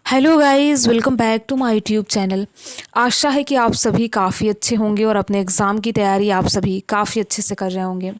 Hello guys, welcome back to my YouTube channel. आशा है कि आप सभी काफ़ी अच्छे होंगे और अपने एग्ज़ाम की तैयारी आप सभी काफ़ी अच्छे से कर रहे होंगे।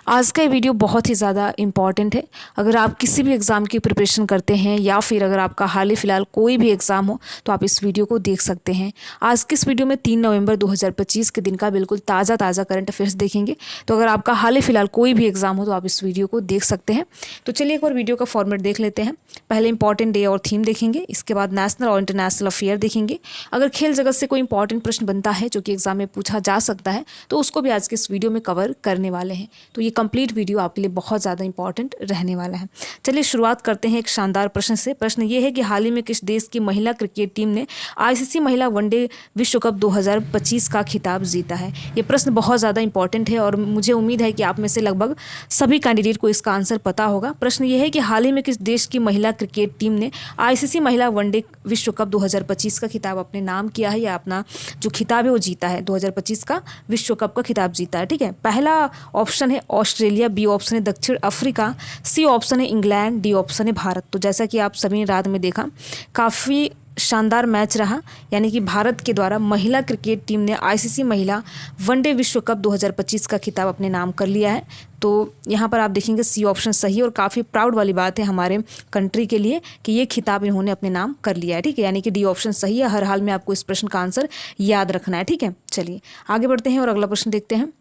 आज का ये वीडियो बहुत ही ज़्यादा इम्पॉर्टेंट है। अगर आप किसी भी एग्ज़ाम की प्रिपरेशन करते हैं या फिर अगर आपका हाल ही फ़िलहाल कोई भी एग्ज़ाम हो तो आप इस वीडियो को देख सकते हैं। आज की इस वीडियो में 3 नवंबर 2025 के दिन का बिल्कुल ताज़ा करंट अफेयर्स देखेंगे। तो अगर आपका हाल ही फ़िलहाल कोई भी एग्ज़ाम हो तो आप इस वीडियो को देख सकते हैं। तो चलिए एक बार वीडियो का फॉर्मेट देख लेते हैं। पहले इंपॉर्टेंट डे और थीम देखेंगे, इसके बाद नेशनल और इंटरनेशनल अफेयर देखेंगे। अगर खेल जगत से कोई इंपॉर्टेंट प्रश्न बनता है जो कि एग्जाम में पूछा जा सकता है तो उसको भी आज के इस वीडियो में कवर करने वाले हैं। तो ये कंप्लीट वीडियो आपके लिए बहुत ज़्यादा इंपॉर्टेंट रहने वाला है। चलिए शुरुआत करते हैं एक शानदार प्रश्न से। प्रश्न ये है कि हाल ही में किस देश की महिला क्रिकेट टीम ने आईसीसी महिला वनडे विश्व कप 2025 का खिताब जीता है। ये प्रश्न बहुत ज़्यादा इंपॉर्टेंट है और मुझे उम्मीद है कि आप में से लगभग सभी कैंडिडेट को इसका आंसर पता होगा। प्रश्न ये है कि हाल ही में किस देश की महिला क्रिकेट टीम ने आईसीसी महिला वनडे विश्व कप 2025 का खिताब अपने नाम किया है या अपना जो खिताब है वो जीता है। 2025 का विश्व कप का खिताब जीता है। ठीक है, पहला ऑप्शन है ऑस्ट्रेलिया, बी ऑप्शन है दक्षिण अफ्रीका, सी ऑप्शन है इंग्लैंड, डी ऑप्शन है भारत। तो जैसा कि आप सभी ने रात में देखा, काफ़ी शानदार मैच रहा, यानी कि भारत के द्वारा महिला क्रिकेट टीम ने आईसीसी महिला वनडे विश्व कप 2025 का खिताब अपने नाम कर लिया है। तो यहाँ पर आप देखेंगे सी ऑप्शन सही है और काफ़ी प्राउड वाली बात है हमारे कंट्री के लिए कि ये खिताब इन्होंने अपने नाम कर लिया है। ठीक है, यानी कि डी ऑप्शन सही है। हर हाल में आपको इस प्रश्न का आंसर याद रखना है। ठीक है, चलिए आगे बढ़ते हैं और अगला प्रश्न देखते हैं।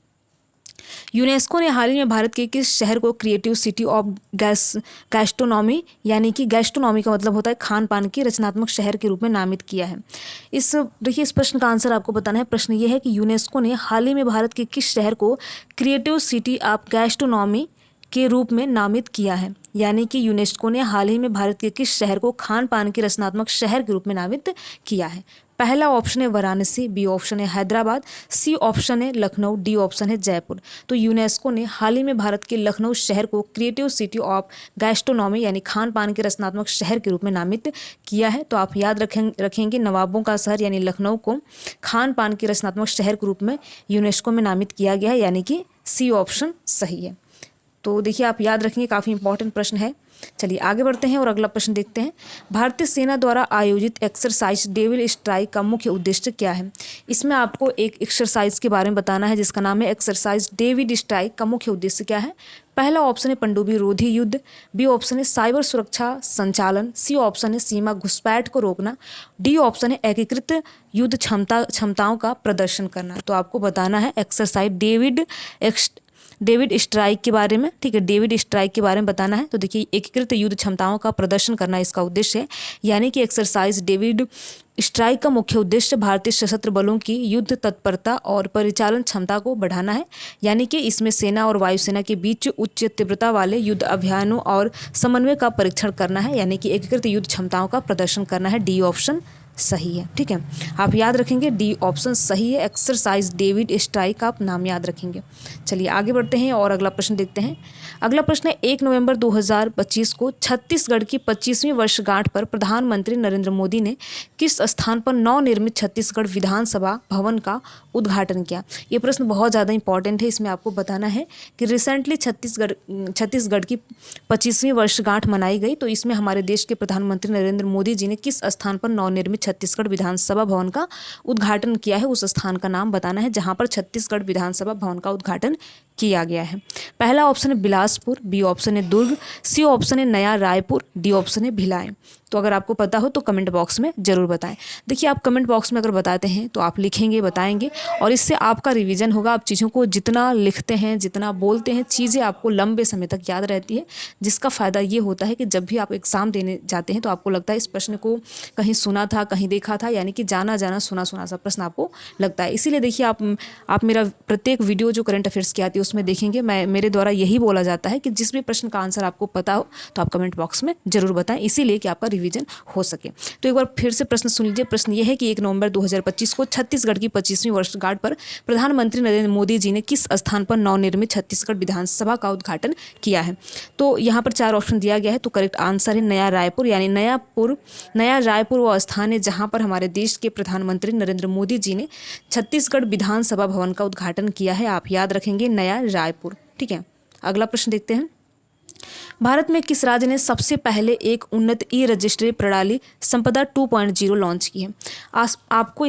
यूनेस्को ने हाल ही में भारत के किस शहर को क्रिएटिव सिटी ऑफ गैस्ट्रोनॉमी, यानी कि गैस्ट्रोनॉमी का मतलब होता है खान पान की रचनात्मक शहर के रूप में नामित किया है। देखिए इस प्रश्न का आंसर आपको बताना है। प्रश्न ये है कि यूनेस्को ने हाल ही में भारत के किस शहर को क्रिएटिव सिटी ऑफ गैस्ट्रोनॉमी के रूप में नामित किया है। यानी कि यूनेस्को ने हाल ही में भारत के किस शहर को खान पान की रचनात्मक शहर के रूप में नामित किया है। पहला ऑप्शन है वाराणसी, बी ऑप्शन है हैदराबाद, सी ऑप्शन है लखनऊ, डी ऑप्शन है जयपुर। तो यूनेस्को ने हाल ही में भारत के लखनऊ शहर को क्रिएटिव सिटी ऑफ गैस्ट्रोनॉमी यानी खान पान के रचनात्मक शहर के रूप में नामित किया है। तो आप याद रखेंगे नवाबों का शहर यानी लखनऊ को खान पान के रचनात्मक शहर के रूप में यूनेस्को में नामित किया गया है, यानी कि सी ऑप्शन सही है। तो देखिए आप याद रखेंगे, काफ़ी इंपॉर्टेंट प्रश्न है। चलिए आगे बढ़ते हैं और अगला प्रश्न देखते हैं। भारतीय सेना द्वारा आयोजित एक्सरसाइज डेविल स्ट्राइक का मुख्य उद्देश्य क्या है। इसमें आपको एक एक्सरसाइज के बारे में बताना है जिसका नाम है एक्सरसाइज डेविड स्ट्राइक का मुख्य उद्देश्य क्या है। पहला ऑप्शन है पनडुब्बी रोधी युद्ध, बी ऑप्शन है साइबर सुरक्षा संचालन, सी ऑप्शन है सीमा घुसपैठ को रोकना, डी ऑप्शन है एकीकृत युद्ध क्षमताओं का प्रदर्शन करना। तो आपको बताना है एक्सरसाइज डेविड स्ट्राइक के बारे में। ठीक है, डेविड स्ट्राइक के बारे में बताना है। तो देखिए एकीकृत युद्ध क्षमताओं का प्रदर्शन करना इसका उद्देश्य है, यानी कि एक्सरसाइज डेविड स्ट्राइक का मुख्य उद्देश्य भारतीय सशस्त्र बलों की युद्ध तत्परता और परिचालन क्षमता को बढ़ाना है। यानी कि इसमें सेना और वायुसेना के बीच उच्च तीव्रता वाले युद्ध अभियानों और समन्वय का परीक्षण करना है, यानी कि एकीकृत युद्ध क्षमताओं का प्रदर्शन करना है। डी ऑप्शन सही है। ठीक है, आप याद रखेंगे डी ऑप्शन सही है। एक्सरसाइज डेविड स्ट्राइक आप नाम याद रखेंगे। चलिए आगे बढ़ते हैं और अगला प्रश्न देखते हैं। अगला प्रश्न है 1 नवंबर 2025 को छत्तीसगढ़ की 25वीं वर्षगांठ पर प्रधानमंत्री नरेंद्र मोदी ने किस स्थान पर नवनिर्मित छत्तीसगढ़ विधानसभा भवन का उद्घाटन किया। ये प्रश्न बहुत ज़्यादा इंपॉर्टेंट है। इसमें आपको बताना है कि रिसेंटली छत्तीसगढ़ की 25वीं वर्षगांठ मनाई गई, तो इसमें हमारे देश के प्रधानमंत्री नरेंद्र मोदी जी ने किस स्थान पर नवनिर्मित छत्तीसगढ़ विधानसभा भवन का उद्घाटन किया है। उस स्थान का नाम बताना है जहां पर छत्तीसगढ़ विधानसभा भवन का उद्घाटन किया गया है। पहला ऑप्शन है बिलासपुर, बी ऑप्शन है दुर्ग, सी ऑप्शन है नया रायपुर, डी ऑप्शन है भिलाई। तो अगर आपको पता हो तो कमेंट बॉक्स में ज़रूर बताएं। देखिए आप कमेंट बॉक्स में अगर बताते हैं तो आप लिखेंगे, बताएंगे और इससे आपका रिवीजन होगा। आप चीज़ों को जितना लिखते हैं, जितना बोलते हैं, चीज़ें आपको लंबे समय तक याद रहती है, जिसका फ़ायदा ये होता है कि जब भी आप एग्ज़ाम देने जाते हैं तो आपको लगता है इस प्रश्न को कहीं सुना था, कहीं देखा था, यानी कि जाना जाना सुना सुना सा प्रश्न आपको लगता है। इसीलिए देखिए आप मेरा प्रत्येक वीडियो जो करंट अफेयर्स की आती है उसमें देखेंगे, मेरे द्वारा यही बोला जाता है कि जिस भी प्रश्न का आंसर आपको पता हो तो आप कमेंट बॉक्स में ज़रूर बताएं, इसीलिए कि आपका रिवीजन हो सके। तो एक बार फिर से प्रश्न सुन लीजिए। प्रश्न ये है कि 1 नवंबर 2025 को छत्तीसगढ़ की 25वीं वर्षगांठ पर प्रधानमंत्री नरेंद्र मोदी जी ने किस स्थान पर नवनिर्मित छत्तीसगढ़ विधानसभा का उद्घाटन किया है। तो यहाँ पर 4 ऑप्शन दिया गया है। तो करेक्ट आंसर है नया रायपुर, यानी नया रायपुर वो स्थान है जहाँ पर हमारे देश के प्रधानमंत्री नरेंद्र मोदी जी ने छत्तीसगढ़ विधानसभा भवन का उद्घाटन किया है। आप याद रखेंगे नया रायपुर। ठीक है, अगला प्रश्न देखते हैं। भारत में किस राज्य ने सबसे पहले एक उन्नत ई रजिस्ट्री प्रणाली संपदा 2.0 लॉन्च की है? आपको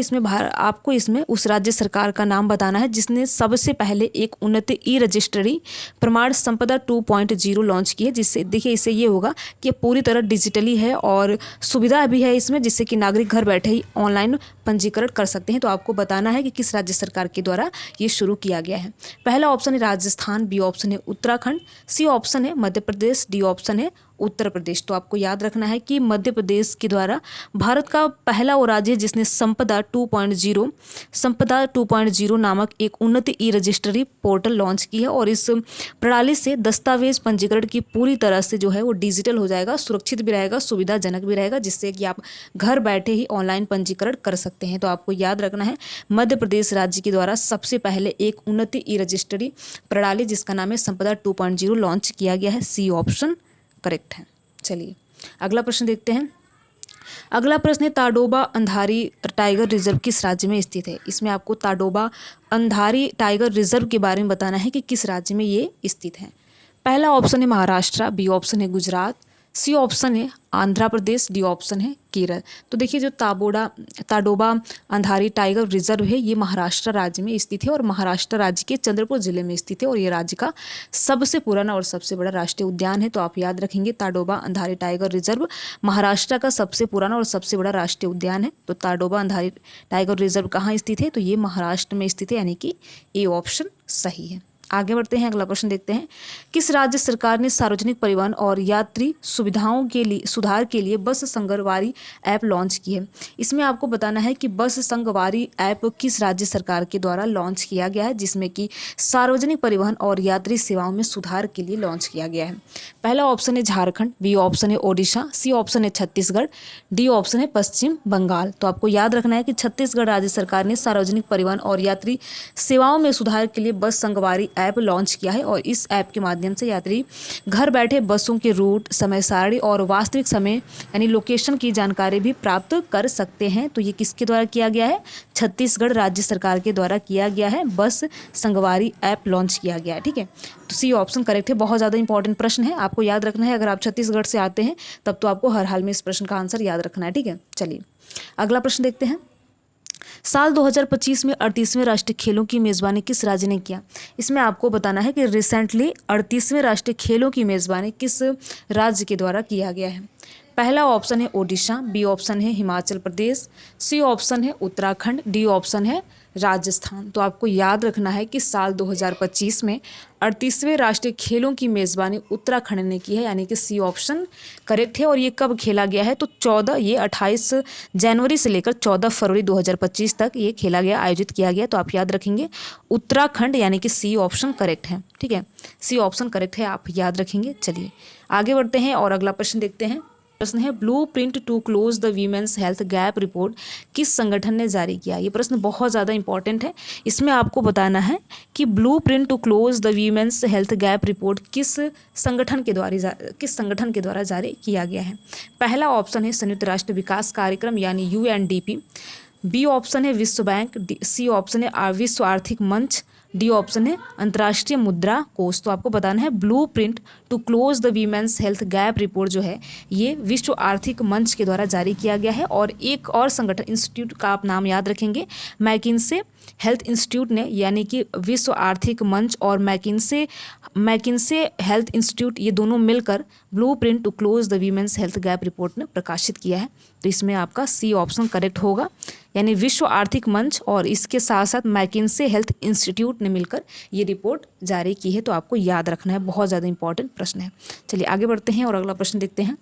इसमें उस राज्य सरकार का नाम बताना है जिसने सबसे पहले एक उन्नत ई रजिस्ट्री प्रमाण संपदा 2.0 लॉन्च की है। जिससे देखिए इससे ये होगा कि पूरी तरह डिजिटली है और सुविधा भी है इसमें, जिससे कि नागरिक घर बैठे ही ऑनलाइन पंजीकरण कर सकते हैं। तो आपको बताना है कि किस राज्य सरकार के द्वारा ये शुरू किया गया है। पहला ऑप्शन है राजस्थान, बी ऑप्शन है उत्तराखंड, सी ऑप्शन है मध्य प्रदेश, डी ऑप्शन है उत्तर प्रदेश। तो आपको याद रखना है कि मध्य प्रदेश के द्वारा भारत का पहला वो राज्य है जिसने संपदा 2.0 नामक एक उन्नत ई रजिस्ट्री पोर्टल लॉन्च की है। और इस प्रणाली से दस्तावेज पंजीकरण की पूरी तरह से जो है वो डिजिटल हो जाएगा, सुरक्षित भी रहेगा, सुविधाजनक भी रहेगा, जिससे कि आप घर बैठे ही ऑनलाइन पंजीकरण कर सकते हैं। तो आपको याद रखना है मध्य प्रदेश राज्य के द्वारा सबसे पहले एक उन्नत ई रजिस्ट्री प्रणाली जिसका नाम है संपदा 2.0 लॉन्च किया गया है। सी ऑप्शन करेक्ट है। चलिए अगला प्रश्न देखते हैं। अगला प्रश्न है ताडोबा अंधारी टाइगर रिजर्व किस राज्य में स्थित है? इसमें आपको ताडोबा अंधारी टाइगर रिजर्व के बारे में बताना है कि किस राज्य में ये स्थित है। पहला ऑप्शन है महाराष्ट्र, बी ऑप्शन है गुजरात, सी ऑप्शन है आंध्र प्रदेश, डी ऑप्शन है केरल। तो देखिए जो ताडोबा अंधारी टाइगर रिजर्व है ये महाराष्ट्र राज्य में स्थित है और महाराष्ट्र राज्य के चंद्रपुर जिले में स्थित है और ये राज्य का सबसे पुराना और सबसे बड़ा राष्ट्रीय उद्यान है। तो आप याद रखेंगे ताडोबा अंधारी टाइगर रिजर्व महाराष्ट्र का सबसे पुराना और सबसे बड़ा राष्ट्रीय उद्यान है। तो ताडोबा अंधारी टाइगर रिजर्व कहाँ स्थित है? तो ये महाराष्ट्र में स्थित है, यानी कि ए ऑप्शन सही है। आगे बढ़ते हैं, अगला प्रश्न देखते हैं। किस राज्य सरकार ने सार्वजनिक परिवहन और यात्री सुविधाओं के लिए सुधार के लिए बस संगवारी ऐप लॉन्च की है? इसमें आपको बताना है कि बस संगवारी ऐप किस राज्य सरकार के द्वारा लॉन्च किया गया है, जिसमें कि सार्वजनिक परिवहन और यात्री सेवाओं में सुधार के लिए लॉन्च किया गया है। पहला ऑप्शन है झारखंड, बी ऑप्शन है ओडिशा, सी ऑप्शन है छत्तीसगढ़, डी ऑप्शन है पश्चिम बंगाल। तो आपको याद रखना है कि छत्तीसगढ़ राज्य सरकार ने सार्वजनिक परिवहन और यात्री सेवाओं में सुधार के लिए बस संगवारी ऐप लॉन्च किया है और इस ऐप के माध्यम से यात्री घर बैठे बसों के रूट, समय सारणी और वास्तविक समय यानी लोकेशन की जानकारी भी प्राप्त कर सकते हैं। तो ये किसके द्वारा किया गया है? छत्तीसगढ़ राज्य सरकार के द्वारा किया गया है, बस संगवारी ऐप लॉन्च किया गया है। ठीक है, तो सी ऑप्शन करेक्ट है। बहुत ज़्यादा इंपॉर्टेंट प्रश्न है, आपको याद रखना है। अगर आप छत्तीसगढ़ से आते हैं तब तो आपको हर हाल में इस प्रश्न का आंसर याद रखना है। ठीक है, चलिए अगला प्रश्न देखते हैं। साल 2025 में 38वें राष्ट्रीय खेलों की मेज़बानी किस राज्य ने किया? इसमें आपको बताना है कि रिसेंटली 38वें राष्ट्रीय खेलों की मेज़बानी किस राज्य के द्वारा किया गया है। पहला ऑप्शन है ओडिशा, बी ऑप्शन है हिमाचल प्रदेश, सी ऑप्शन है उत्तराखंड, डी ऑप्शन है राजस्थान। तो आपको याद रखना है कि साल 2025 में 38वें राष्ट्रीय खेलों की मेज़बानी उत्तराखंड ने की है, यानी कि सी ऑप्शन करेक्ट है। और ये कब खेला गया है? तो 28 जनवरी से लेकर 14 फरवरी 2025 तक ये खेला गया, आयोजित किया गया। तो आप याद रखेंगे उत्तराखंड, यानी कि सी ऑप्शन करेक्ट है। ठीक है, सी ऑप्शन करेक्ट है, आप याद रखेंगे। चलिए आगे बढ़ते हैं और अगला प्रश्न देखते हैं। प्रश्न है blueprint to close the women's health gap report किस संगठन ने जारी किया? ये प्रश्न बहुत ज़्यादा इंपॉर्टेंट है। इसमें आपको बताना है कि blueprint to close the women's health gap report किस संगठन के द्वारा जारी किया गया है। पहला ऑप्शन है संयुक्त राष्ट्र विकास कार्यक्रम यानी UNDP, बी ऑप्शन है विश्व बैंक, सी ऑप्शन है विश्व आर्थिक मंच, डी ऑप्शन है अंतर्राष्ट्रीय मुद्रा कोष। तो आपको बताना है blueprint to close the women's health gap report जो है ये विश्व आर्थिक मंच के द्वारा जारी किया गया है। और एक और संगठन इंस्टीट्यूट का आप नाम याद रखेंगे, मैकिन्से हेल्थ इंस्टीट्यूट ने, यानी कि विश्व आर्थिक मंच और मैकिन्से हेल्थ इंस्टीट्यूट, ये दोनों मिलकर blueprint to close the women's health gap report ने प्रकाशित किया है। तो इसमें आपका सी ऑप्शन करेक्ट होगा, यानी विश्व आर्थिक मंच और इसके साथ साथ मैकिन्से हेल्थ इंस्टीट्यूट ने मिलकर ये रिपोर्ट जारी की है। तो आपको याद रखना है, बहुत ज़्यादा इंपॉर्टेंट प्रश्न है। चलिए आगे बढ़ते हैं और अगला प्रश्न देखते हैं।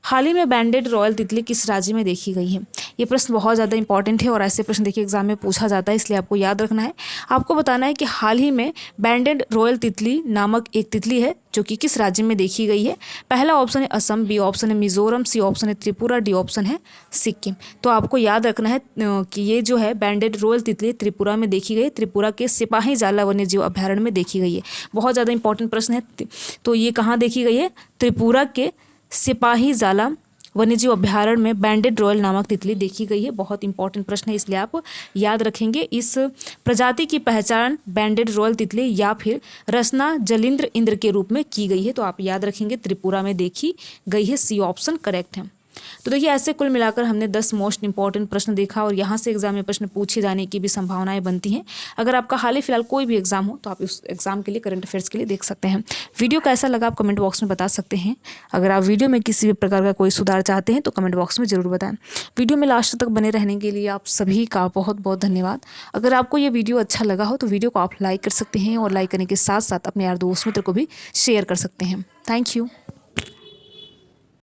हाल ही में बैंडेड रॉयल तितली किस राज्य में देखी गई है? ये प्रश्न बहुत ज़्यादा इंपॉर्टेंट है और ऐसे प्रश्न देखिए एग्जाम में पूछा जाता है, इसलिए आपको याद रखना है। आपको बताना है कि हाल ही में बैंडेड रॉयल तितली नामक एक तितली है जो कि किस राज्य में देखी गई है। पहला ऑप्शन है असम, बी ऑप्शन है मिजोरम, सी ऑप्शन है त्रिपुरा, डी ऑप्शन है सिक्किम। तो आपको याद रखना है कि ये जो है बैंडेड रॉयल तितली त्रिपुरा में देखी गई, त्रिपुरा के सिपाही जाला वन्य जीव अभ्यारण्य में देखी गई है। बहुत ज़्यादा इंपॉर्टेंट प्रश्न है। तो ये कहाँ देखी गई है? त्रिपुरा के सिपाही जाला वन्यजीव अभ्यारण्य में बैंडेड रॉयल नामक तितली देखी गई है। बहुत इंपॉर्टेंट प्रश्न है, इसलिए आप याद रखेंगे। इस प्रजाति की पहचान बैंडेड रॉयल तितली या फिर रसना जलिंद्र इंद्र के रूप में की गई है, तो आप याद रखेंगे त्रिपुरा में देखी गई है। सी ऑप्शन करेक्ट है। तो देखिए, ऐसे कुल मिलाकर हमने 10 मोस्ट इंपॉर्टेंट प्रश्न देखा और यहाँ से एग्जाम में प्रश्न पूछे जाने की भी संभावनाएं बनती हैं। अगर आपका हाल ही फिलहाल कोई भी एग्जाम हो तो आप उस एग्जाम के लिए, करंट अफेयर्स के लिए देख सकते हैं। वीडियो कैसा लगा आप कमेंट बॉक्स में बता सकते हैं। अगर आप वीडियो में किसी भी प्रकार का कोई सुधार चाहते हैं तो कमेंट बॉक्स में जरूर बताएं। वीडियो में लास्ट तक बने रहने के लिए आप सभी का बहुत बहुत धन्यवाद। अगर आपको ये वीडियो अच्छा लगा हो तो वीडियो को आप लाइक कर सकते हैं और लाइक करने के साथ साथ अपने यार दोस्त मित्र को भी शेयर कर सकते हैं। Thank you.